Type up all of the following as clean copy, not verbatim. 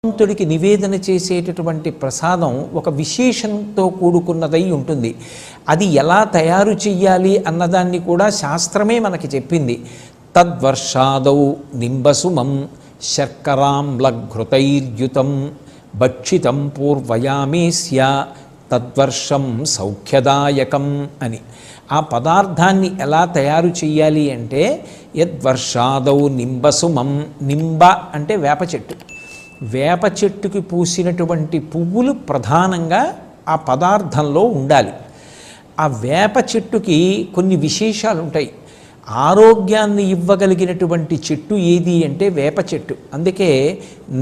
భగవంతుడికి నివేదన చేసేటటువంటి ప్రసాదం ఒక విశేషంతో కూడుకున్నదై ఉంటుంది. అది ఎలా తయారు చెయ్యాలి అన్నదాన్ని కూడా శాస్త్రమే మనకి చెప్పింది. తద్వర్షాదౌ నింబసుమం శర్కరాంలఘృతైర్యుతం భక్షితం పూర్వయామేస్య తద్వర్షం సౌఖ్యదాయకం అని. ఆ పదార్థాన్ని ఎలా తయారు చెయ్యాలి అంటే యద్వర్షాదౌ నింబసుమం. నింబ అంటే వేప చెట్టు. వేప చెట్టుకి పూసినటువంటి పువ్వులు ప్రధానంగా ఆ పదార్థంలో ఉండాలి. ఆ వేప చెట్టుకి కొన్ని విశేషాలు ఉంటాయి. ఆరోగ్యాన్ని ఇవ్వగలిగినటువంటి చెట్టు ఏది అంటే వేప చెట్టు. అందుకే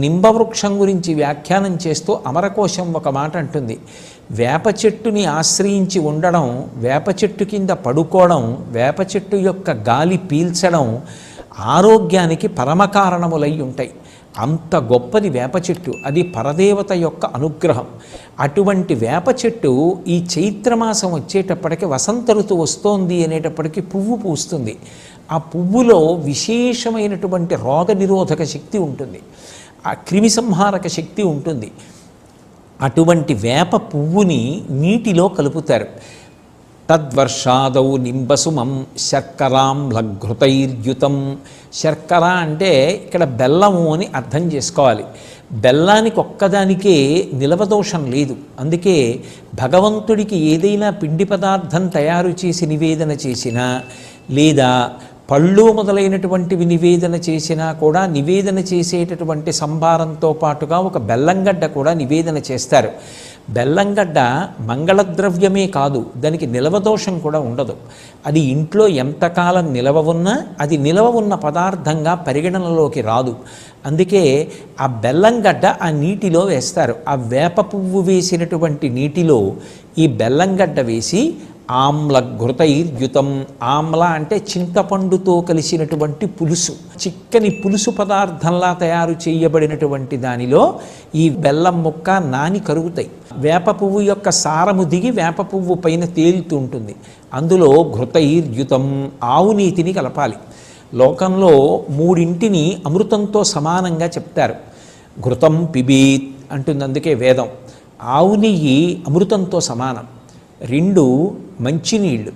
నింబవృక్షం గురించి వ్యాఖ్యానం చేస్తూ అమరకోశం ఒక మాట అంటుంది. వేప చెట్టుని ఆశ్రయించి ఉండడం, వేప చెట్టు కింద పడుకోవడం, వేప చెట్టు యొక్క గాలి పీల్చడం ఆరోగ్యానికి పరమకారణములై ఉంటాయి. అంత గొప్పది వేప చెట్టు. అది పరదేవత యొక్క అనుగ్రహం. అటువంటి వేప చెట్టు ఈ చైత్రమాసం వచ్చేటప్పటికి వసంత ఋతువు వస్తోంది అనేటప్పటికీ పువ్వు పూస్తుంది. ఆ పువ్వులో విశేషమైనటువంటి రోగనిరోధక శక్తి ఉంటుంది, ఆ క్రిమిసంహారక శక్తి ఉంటుంది. అటువంటి వేప పువ్వుని నీటిలో కలుపుతారు. తద్వర్షాదౌ నింబసుమం శర్కరాంలఘృతైర్యుతం. శర్కర అంటే ఇక్కడ బెల్లము అని అర్థం చేసుకోవాలి. బెల్లానికి ఒక్కదానికే నిలవదోషం లేదు. అందుకే భగవంతుడికి ఏదైనా పిండి పదార్థం తయారు చేసి నివేదన చేసినా, లేదా పళ్ళు మొదలైనటువంటివి నివేదన చేసినా కూడా నివేదన చేసేటటువంటి సంభారంతో పాటుగా ఒక బెల్లంగడ్డ కూడా నివేదన చేస్తారు. బెల్లంగడ్డ మంగళద్రవ్యమే కాదు, దానికి నిలవదోషం కూడా ఉండదు. అది ఇంట్లో ఎంతకాలం నిలవ ఉన్నా అది నిలవ ఉన్న పదార్థంగా పరిగణనలోకి రాదు. అందుకే ఆ బెల్లంగడ్డ ఆ నీటిలో వేస్తారు. ఆ వేప పువ్వు వేసినటువంటి నీటిలో ఈ బెల్లంగడ్డ వేసి ఆమ్లఘృతైర్యుతం. ఆమ్ల అంటే చింతపండుతో కలిసినటువంటి పులుసు, చిక్కని పులుసు పదార్థంలా తయారు చేయబడినటువంటి దానిలో ఈ బెల్లం ముక్క నాని కరుగుతాయి. వేప పువ్వు యొక్క సారము దిగి వేప పువ్వు పైన తేలుతూ ఉంటుంది. అందులో ఘృతైర్యుతం, ఆవు నీతిని కలపాలి. లోకంలో మూడింటిని అమృతంతో సమానంగా చెప్తారు. ఘృతం పిబీత్ అంటుంది, అందుకే వేదం. ఆవు నెయ్యి అమృతంతో సమానం. రెండు మంచినీళ్ళు,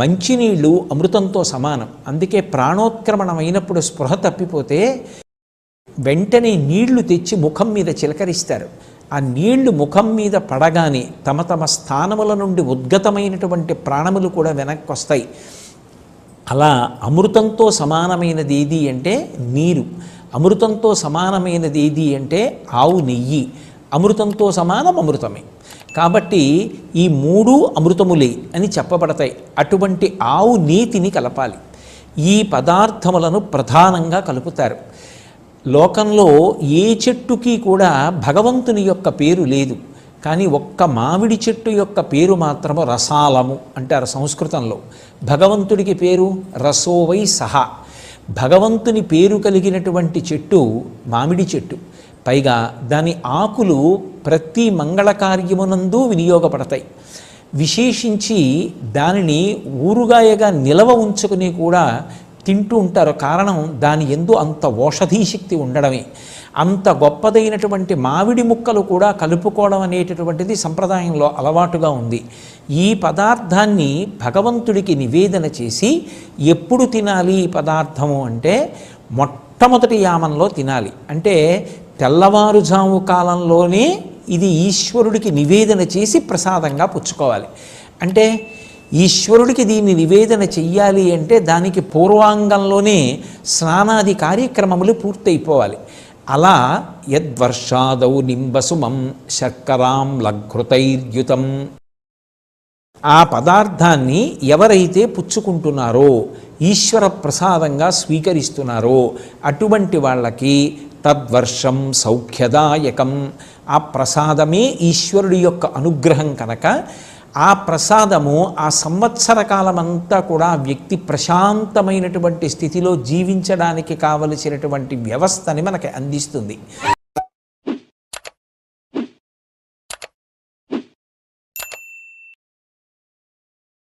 మంచినీళ్ళు అమృతంతో సమానం. అందుకే ప్రాణోత్క్రమణమైనప్పుడు స్పృహ తప్పిపోతే వెంటనే నీళ్లు తెచ్చి ముఖం మీద చిలకరిస్తారు. ఆ నీళ్లు ముఖం మీద పడగానే తమ తమ స్థానముల నుండి ఉద్గతమైనటువంటి ప్రాణములు కూడా వెనక్కి వస్తాయి. అలా అమృతంతో సమానమైనది ఏది అంటే నీరు. అమృతంతో సమానమైనది ఏది అంటే ఆవు నెయ్యి. అమృతంతో సమానం అమృతమే. కాబట్టి ఈ మూడు అమృతములే అని చెప్పబడతాయి. అటువంటి ఆవు నీతిని కలపాలి. ఈ పదార్థములను ప్రధానంగా కలుపుతారు. లోకంలో ఏ చెట్టుకి కూడా భగవంతుని యొక్క పేరు లేదు, కానీ ఒక్క మామిడి చెట్టు యొక్క పేరు మాత్రము రసాలము అంటారు సంస్కృతంలో. భగవంతుడికి పేరు రసోవై సహా. భగవంతుని పేరు కలిగినటువంటి చెట్టు మామిడి చెట్టు. పైగా దాని ఆకులు ప్రతి మంగళకార్యమునందు వినియోగపడతాయి. విశేషించి దానిని ఊరుగాయగా నిలవ ఉంచుకుని కూడా తింటూ ఉంటారు. కారణం దాని యందు అంత ఓషధీ శక్తి ఉండడమే. అంత గొప్పదైనటువంటి మామిడి ముక్కలు కూడా కలుపుకోవడం అనేటటువంటిది సంప్రదాయంలో అలవాటుగా ఉంది. ఈ పదార్థాన్ని భగవంతుడికి నివేదన చేసి ఎప్పుడు తినాలి ఈ పదార్థము అంటే మొట్టమొదటి యామంలో తినాలి. అంటే తెల్లవారుజాము కాలంలోనే ఇది ఈశ్వరుడికి నివేదన చేసి ప్రసాదంగా పుచ్చుకోవాలి. అంటే ఈశ్వరుడికి దీన్ని నివేదన చెయ్యాలి అంటే దానికి పూర్వాంగంలోనే స్నానాది కార్యక్రమములు పూర్తయిపోవాలి. అలా యద్వర్షాదౌ నింబసుమం శర్కరాంలఘృతైర్యుతం. ఆ పదార్థాన్ని ఎవరైతే పుచ్చుకుంటున్నారో, ఈశ్వర ప్రసాదంగా స్వీకరిస్తున్నారో అటువంటి వాళ్ళకి తద్వర్షం సౌఖ్యదాయకం. ఆ ప్రసాదమే ఈశ్వరుడి యొక్క అనుగ్రహం కనుక ఆ ప్రసాదము ఆ సంవత్సర కాలమంతా కూడా వ్యక్తి ప్రశాంతమైనటువంటి స్థితిలో జీవించడానికి కావలసినటువంటి వ్యవస్థని మనకి అందిస్తుంది.